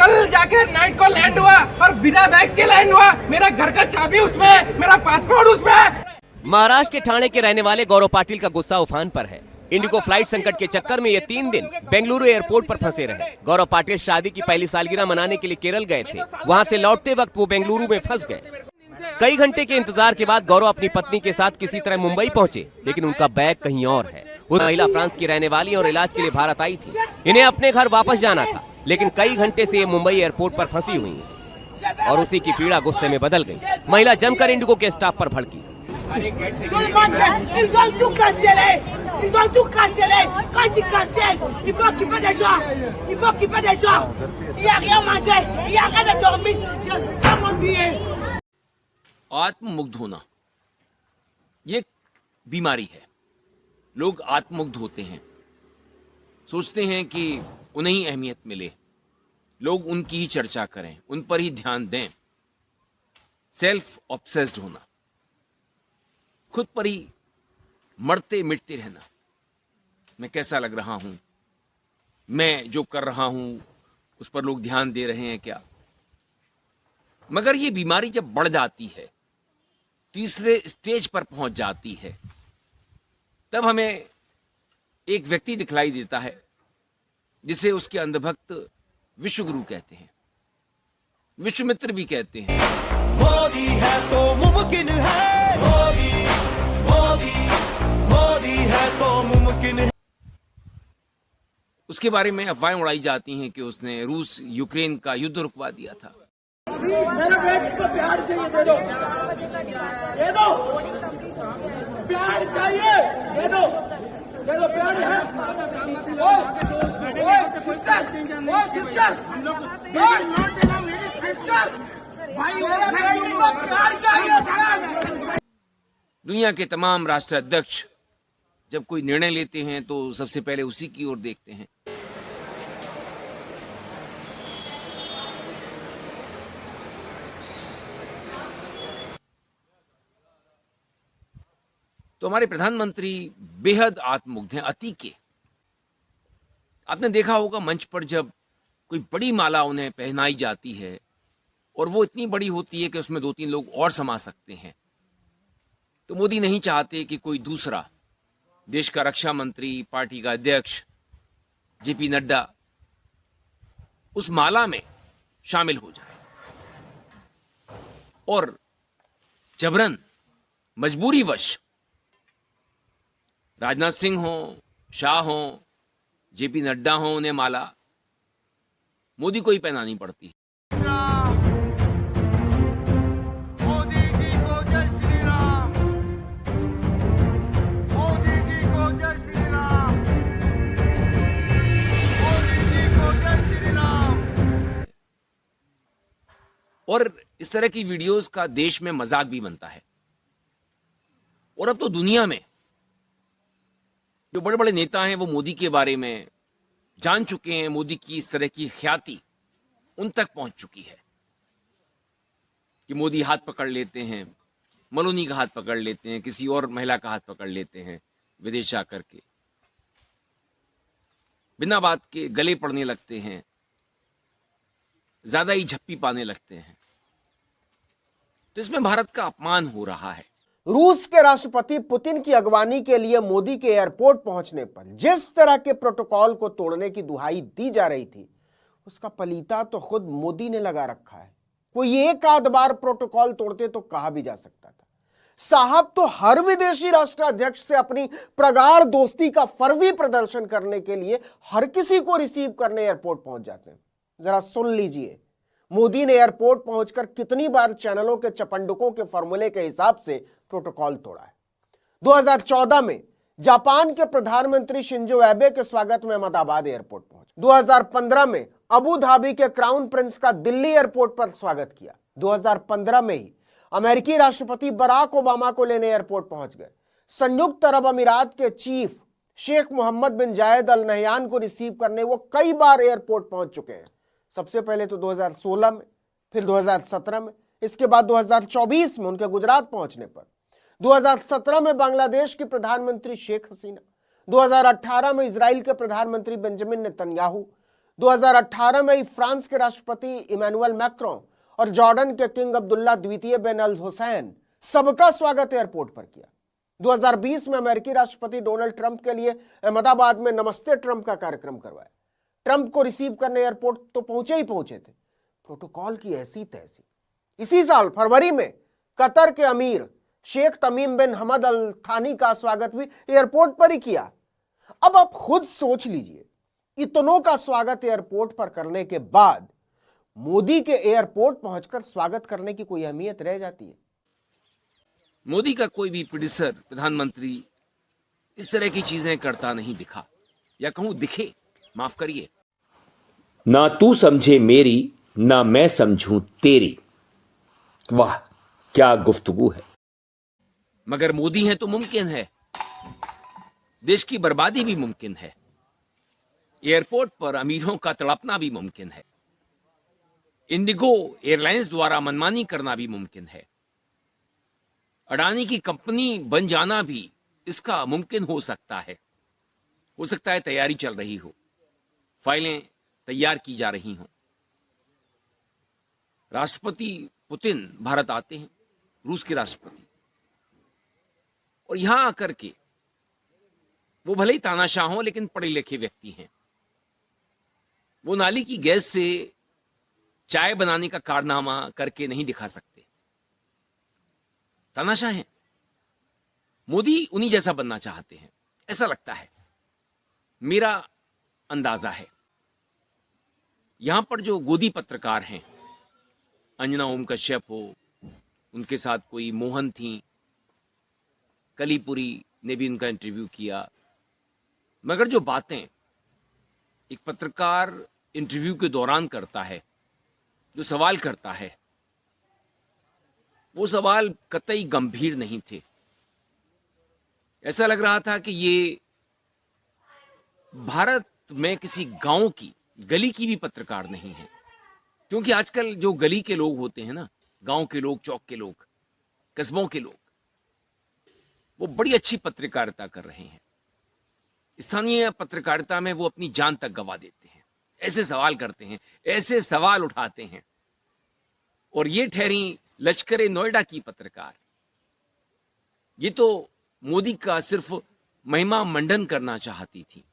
कल जाके नाइट को लैंड हुआ और बिना बैग के लैंड हुआ। मेरा घर का चाबी उसमें, मेरा पासपोर्ट उसमें। महाराष्ट्र के ठाणे के रहने वाले गौरव पाटिल का गुस्सा उफान पर है। इंडिगो फ्लाइट संकट के चक्कर में ये 3 दिन बेंगलुरु एयरपोर्ट पर फंसे रहे। गौरव पाटिल शादी की पहली सालगिरह मनाने के लिए केरल गए थे। वहां से लौटते वक्त वो बेंगलुरु में फंस गए। कई घंटे के इंतजार के बाद गौरव अपनी पत्नी के साथ किसी तरह मुंबई पहुंचे, लेकिन उनका बैग कहीं और है। वो महिला फ्रांस की रहने वाली और इलाज के लिए भारत आई थी। इन्हें अपने घर वापस जाना था, लेकिन कई घंटे से ये मुंबई एयरपोर्ट पर फंसी हुई है और उसी की पीड़ा गुस्से में बदल गई। महिला जमकर इंडिगो के स्टाफ पर भड़की। Ils ont tout cancellé. Quand ils cancellent, il faut occuper des gens. Il faut occuper des gens. Il n'y a rien à manger. Il n'y a rien à dormir. Je prends mon billet. आत्ममुग्ध होना ये बीमारी है। लोग आत्ममुग्ध होते हैं, सोचते हैं कि उन्हें ही अहमियत मिले, लोग उनकी ही चर्चा करें, उन पर ही ध्यान दें। सेल्फ ऑब्सेस्ड होना, खुद पर ही मरते मिटते रहना। मैं कैसा लग रहा हूं, मैं जो कर रहा हूं उस पर लोग ध्यान दे रहे हैं क्या। मगर ये बीमारी जब बढ़ जाती है, तीसरे स्टेज पर पहुंच जाती है, तब हमें एक व्यक्ति दिखलाई देता है जिसे उसके अंधभक्त विश्वगुरु कहते हैं, विश्वमित्र भी कहते हैं। मोदी है तो मुमकिन है, मोदी मोदी मोदी है तो मुमकिन है। उसके बारे में अफवाहें उड़ाई जाती हैं कि उसने रूस यूक्रेन का युद्ध रुकवा दिया था। मेरे बेटे को प्यार चाहिए, दे दो, दे दो, प्यार चाहिए, दे दो, दे दो, प्यार है। सिस्टर, भाई मेरे बेटे को प्यार चाहिए। दुनिया के तमाम राष्ट्राध्यक्ष जब कोई निर्णय लेते हैं तो सबसे पहले उसी की ओर देखते हैं। तो हमारे प्रधानमंत्री बेहद आत्ममुग्ध हैं, अति के। आपने देखा होगा मंच पर जब कोई बड़ी माला उन्हें पहनाई जाती है और वो इतनी बड़ी होती है कि उसमें 2-3 लोग और समा सकते हैं, तो मोदी नहीं चाहते कि कोई दूसरा देश का रक्षा मंत्री, पार्टी का अध्यक्ष जेपी नड्डा उस माला में शामिल हो जाए और जबरन मजबूरीवश राजनाथ सिंह हो, शाह हो, जेपी नड्डा हो, उन्हें माला मोदी को ही पहनानी पड़ती है। मोदी जी को जय श्री राम, मोदी जी को जय श्री राम, मोदी जी को जय श्री राम। और इस तरह की वीडियोस का देश में मजाक भी बनता है। और अब तो दुनिया में जो बड़े बड़े नेता हैं वो मोदी के बारे में जान चुके हैं। मोदी की इस तरह की ख्याति उन तक पहुंच चुकी है कि मोदी हाथ पकड़ लेते हैं, मलोनी का हाथ पकड़ लेते हैं, किसी और महिला का हाथ पकड़ लेते हैं विदेश जाकर के, बिना बात के गले पड़ने लगते हैं, ज्यादा ही झप्पी पाने लगते हैं। तो इसमें भारत का अपमान हो रहा है। रूस के राष्ट्रपति पुतिन की अगवानी के लिए मोदी के एयरपोर्ट पहुंचने पर जिस तरह के प्रोटोकॉल को तोड़ने की दुहाई दी जा रही थी, उसका पलीता तो खुद मोदी ने लगा रखा है। कोई एक आध बार प्रोटोकॉल तोड़ते तो कहा भी जा सकता था, साहब तो हर विदेशी राष्ट्राध्यक्ष से अपनी प्रगाढ़ दोस्ती का फर्जी प्रदर्शन करने के लिए हर किसी को रिसीव करने एयरपोर्ट पहुंच जाते हैं। जरा सुन लीजिए, मोदी ने एयरपोर्ट पहुंचकर कितनी बार चैनलों के चपंडकों के फॉर्मूले के हिसाब से प्रोटोकॉल तोड़ा है। 2014 में जापान के प्रधानमंत्री शिंजो एबे के स्वागत में अहमदाबाद एयरपोर्ट पहुंचे। 2015 में अबू धाबी के क्राउन प्रिंस का दिल्ली एयरपोर्ट पर स्वागत किया। 2015 में ही अमेरिकी राष्ट्रपति बराक ओबामा को लेने एयरपोर्ट पहुंच गए। संयुक्त अरब अमीरात के चीफ शेख मोहम्मद बिन जायद अल नहयान को रिसीव करने वो कई बार एयरपोर्ट पहुंच चुके हैं। सबसे पहले तो 2016 में, फिर 2017 में, इसके बाद 2024 में उनके गुजरात पहुंचने पर, 2017 में बांग्लादेश की प्रधानमंत्री शेख हसीना, 2018 में इजराइल के प्रधानमंत्री बेंजामिन नेतन्याहू, 2018 में ही फ्रांस के राष्ट्रपति इमैनुअल मैक्रों और जॉर्डन के किंग अब्दुल्ला द्वितीय बिन अल हुसैन सबका स्वागत एयरपोर्ट पर किया। 2020 में अमेरिकी राष्ट्रपति डोनाल्ड ट्रंप के लिए अहमदाबाद में नमस्ते ट्रंप का कार्यक्रम करवाया। ट्रंप को रिसीव करने एयरपोर्ट तो पहुंचे ही पहुंचे थे, प्रोटोकॉल की ऐसी तैसी। इसी साल फरवरी में कतर के अमीर शेख तमीम बिन हमद अल थानी का स्वागत भी एयरपोर्ट पर ही किया। अब आप खुद सोच लीजिए, इतनों का स्वागत एयरपोर्ट पर करने के बाद मोदी के एयरपोर्ट पहुंचकर स्वागत करने की कोई अहमियत रह जाती है? मोदी का कोई भी प्रोड्यूसर प्रधानमंत्री इस तरह की चीजें करता नहीं दिखा, या कहूं दिखे, माफ करिए। ना तू समझे मेरी ना मैं समझूं तेरी। वाह क्या गुफ्तगू है। मगर मोदी है तो मुमकिन है, देश की बर्बादी भी मुमकिन है, एयरपोर्ट पर अमीरों का तड़पना भी मुमकिन है, इंडिगो एयरलाइंस द्वारा मनमानी करना भी मुमकिन है, अडानी की कंपनी बन जाना भी इसका मुमकिन हो सकता है। हो सकता है तैयारी चल रही हो, फाइलें तैयार की जा रही हों। राष्ट्रपति पुतिन भारत आते हैं, रूस के राष्ट्रपति, और यहां आकर के वो भले ही तानाशाह हों लेकिन पढ़े लिखे व्यक्ति हैं। वो नाली की गैस से चाय बनाने का कारनामा करके नहीं दिखा सकते, तानाशाह हैं। मोदी उन्हीं जैसा बनना चाहते हैं, ऐसा लगता है, मेरा अंदाजा है। यहां पर जो गोदी पत्रकार हैं, अंजना ओम कश्यप हो, उनके साथ कोई मोहन थी, कलीपुरी ने भी उनका इंटरव्यू किया, मगर जो बातें एक पत्रकार इंटरव्यू के दौरान करता है, जो सवाल करता है, वो सवाल कतई गंभीर नहीं थे। ऐसा लग रहा था कि ये भारत में किसी गांव की, गली की भी पत्रकार नहीं है। क्योंकि आजकल जो गली के लोग होते हैं ना, गांव के लोग, चौक के लोग, कस्बों के लोग, वो बड़ी अच्छी पत्रकारिता कर रहे हैं। स्थानीय पत्रकारिता में वो अपनी जान तक गंवा देते हैं, ऐसे सवाल करते हैं, ऐसे सवाल उठाते हैं। और ये ठहरी लश्कर नोएडा की पत्रकार। ये तो मोदी का सिर्फ महिमा मंडन करना चाहती थी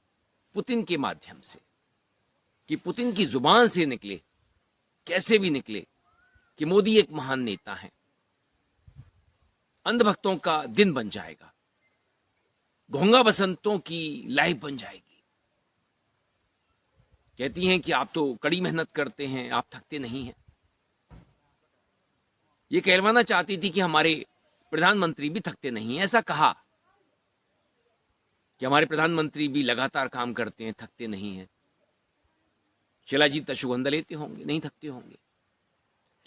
पुतिन के माध्यम से, कि पुतिन की जुबान से निकले, कैसे भी निकले, कि मोदी एक महान नेता है। अंधभक्तों का दिन बन जाएगा, घोंगा बसंतों की लाइफ बन जाएगी। कहती हैं कि आप तो कड़ी मेहनत करते हैं, आप थकते नहीं हैं। ये कहलवाना चाहती थी कि हमारे प्रधानमंत्री भी थकते नहीं हैं। ऐसा कहा कि हमारे प्रधानमंत्री भी लगातार काम करते हैं, थकते नहीं हैं। शिलाजीत अश्वगंधा लेते होंगे, नहीं थकते होंगे,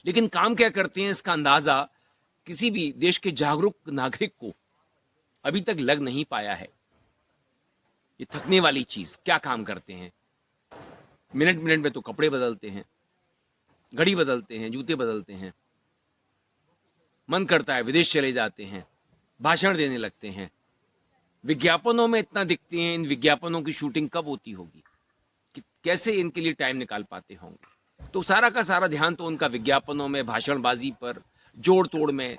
लेकिन काम क्या करते हैं इसका अंदाजा किसी भी देश के जागरूक नागरिक को अभी तक लग नहीं पाया है। ये थकने वाली चीज, क्या काम करते हैं? मिनट मिनट में तो कपड़े बदलते हैं, घड़ी बदलते हैं, जूते बदलते हैं, मन करता है विदेश चले जाते हैं, भाषण देने लगते हैं, विज्ञापनों में इतना दिखते हैं। इन विज्ञापनों की शूटिंग कब होती होगी, कि कैसे इनके लिए टाइम निकाल पाते होंगे? तो सारा का सारा ध्यान तो उनका विज्ञापनों में, भाषणबाजी पर, जोड़ तोड़ में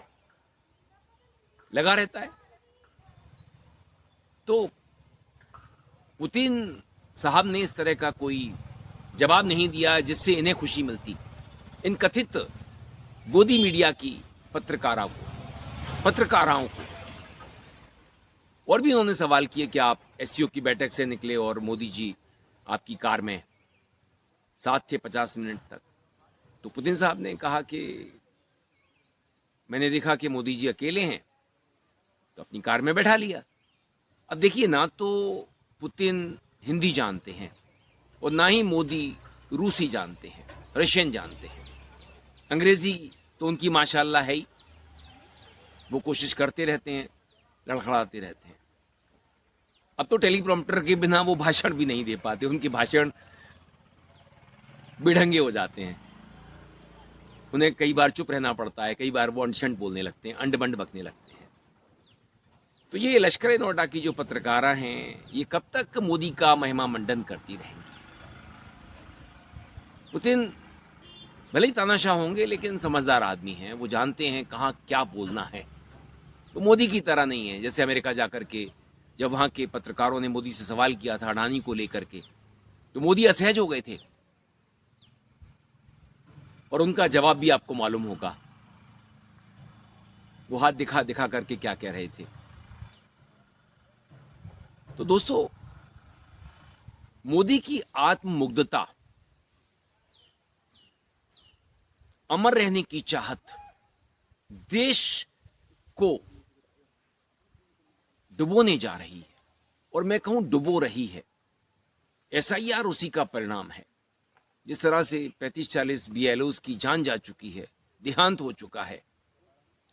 लगा रहता है। तो पुतिन साहब ने इस तरह का कोई जवाब नहीं दिया जिससे इन्हें खुशी मिलती। इन कथित गोदी मीडिया की पत्रकाराओं को और भी उन्होंने सवाल किए कि आप एससीओ की बैठक से निकले और मोदी जी आपकी कार में साथ थे 50 मिनट तक। तो पुतिन साहब ने कहा कि मैंने देखा कि मोदी जी अकेले हैं तो अपनी कार में बैठा लिया। अब देखिए ना, तो पुतिन हिंदी जानते हैं और ना ही मोदी रूसी जानते हैं, रशियन जानते हैं। अंग्रेजी तो उनकी माशाल्लाह है ही, वो कोशिश करते रहते हैं, लड़खड़ाते रहते हैं। अब तो टेलीप्रॉम्प्टर के बिना वो भाषण भी नहीं दे पाते, उनके भाषण बिढंगे हो जाते हैं। उन्हें कई बार चुप रहना पड़ता है, कई बार वो अनशंट बोलने लगते हैं, अंड-बंड बकने लगते हैं। तो ये लश्कर नोएडा की जो पत्रकारा हैं, ये कब तक मोदी का महिमा मंडन करती रहेंगी? पुतिन भले ही तानाशाह होंगे लेकिन समझदार आदमी हैं, वो जानते हैं कहाँ क्या बोलना है। तो मोदी की तरह नहीं है। जैसे अमेरिका जाकर के जब वहाँ के पत्रकारों ने मोदी से सवाल किया था अडानी को लेकर के, तो मोदी असहज हो गए थे और उनका जवाब भी आपको मालूम होगा। वो हाथ दिखा दिखा करके क्या कह रहे थे। तो दोस्तों, मोदी की आत्ममुग्धता, अमर रहने की चाहत देश को डुबोने जा रही है, और मैं कहूं डुबो रही है। एसआईआर उसी का परिणाम है। जिस तरह से 35-40 बीएलओज की जान जा चुकी है, देहांत हो चुका है,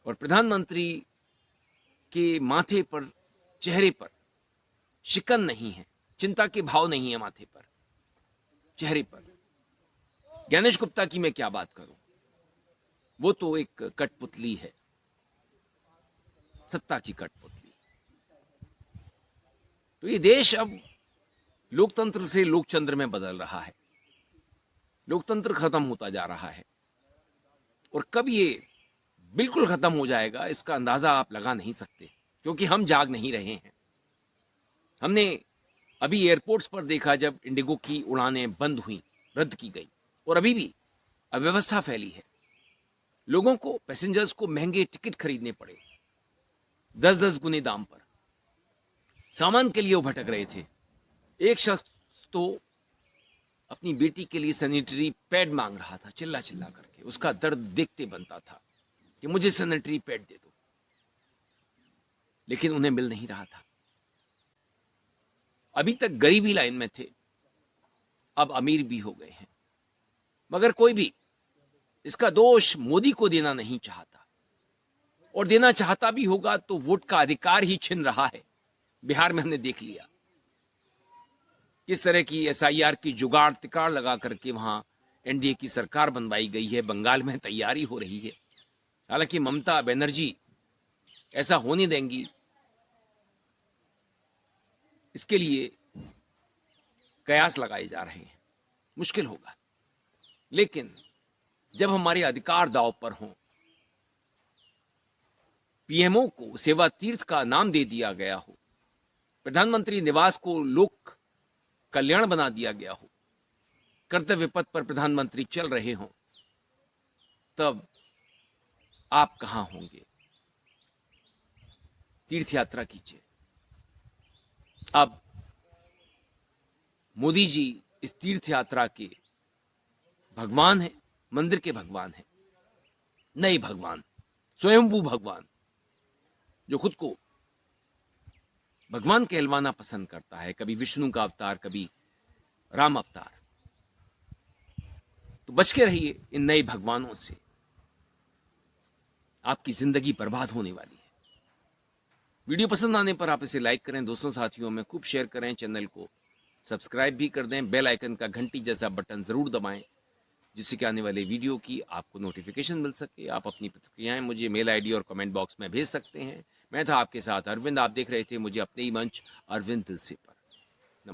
और प्रधानमंत्री के माथे पर, चेहरे पर शिकन नहीं है, चिंता के भाव नहीं है माथे पर, चेहरे पर। ज्ञानेश गुप्ता की मैं क्या बात करूं, वो तो एक कठपुतली है, सत्ता की कठपुतली। तो ये देश अब लोकतंत्र से लोकचंद्र में बदल रहा है। लोकतंत्र खत्म होता जा रहा है, और कब ये बिल्कुल खत्म हो जाएगा इसका अंदाजा आप लगा नहीं सकते, क्योंकि हम जाग नहीं रहे हैं। हमने अभी एयरपोर्ट्स पर देखा जब इंडिगो की उड़ानें बंद हुई, रद्द की गई, और अभी भी अव्यवस्था फैली है। लोगों को, पैसेंजर्स को महंगे टिकट खरीदने पड़े, 10-10 गुने दाम पर। सामान के लिए वो भटक रहे थे। एक शख्स तो अपनी बेटी के लिए सैनिटरी पैड मांग रहा था, चिल्ला चिल्ला करके। उसका दर्द देखते बनता था कि मुझे सैनिटरी पैड दे दो, लेकिन उन्हें मिल नहीं रहा था। अभी तक गरीबी लाइन में थे, अब अमीर भी हो गए हैं। मगर कोई भी इसका दोष मोदी को देना नहीं चाहता, और देना चाहता भी होगा तो वोट का अधिकार ही छिन रहा है। बिहार में हमने देख लिया किस तरह की एसआईआर की जुगाड़ तिकाड़ लगा करके वहां एनडीए की सरकार बनवाई गई है। बंगाल में तैयारी हो रही है। हालांकि ममता बनर्जी ऐसा होने देंगी, इसके लिए कयास लगाए जा रहे हैं। मुश्किल होगा, लेकिन जब हमारे अधिकार दांव पर हों, पीएमओ को सेवा तीर्थ का नाम दे दिया गया हो, प्रधानमंत्री निवास को लोक कल्याण बना दिया गया हो, कर्तव्य पथ पर प्रधानमंत्री चल रहे हों, तब आप कहां होंगे? तीर्थ यात्रा कीजिए। अब मोदी जी इस तीर्थ यात्रा के भगवान हैं, मंदिर के भगवान हैं, नए भगवान, स्वयंभू भगवान, जो खुद को भगवान कहलवाना पसंद करता है। कभी विष्णु का अवतार, कभी राम अवतार। तो बच के रहिए इन नए भगवानों से, आपकी जिंदगी बर्बाद होने वाली है। वीडियो पसंद आने पर आप इसे लाइक करें, दोस्तों साथियों में खूब शेयर करें, चैनल को सब्सक्राइब भी कर दें, बेल आइकन का घंटी जैसा बटन जरूर दबाएं, जिससे कि आने वाले वीडियो की आपको नोटिफिकेशन मिल सके। आप अपनी प्रतिक्रियाएं मुझे मेल आईडी और कमेंट बॉक्स में भेज सकते हैं। मैं था आपके साथ अरविंद, आप देख रहे थे मुझे अपने ही मंच अरविंद दिलसे पर।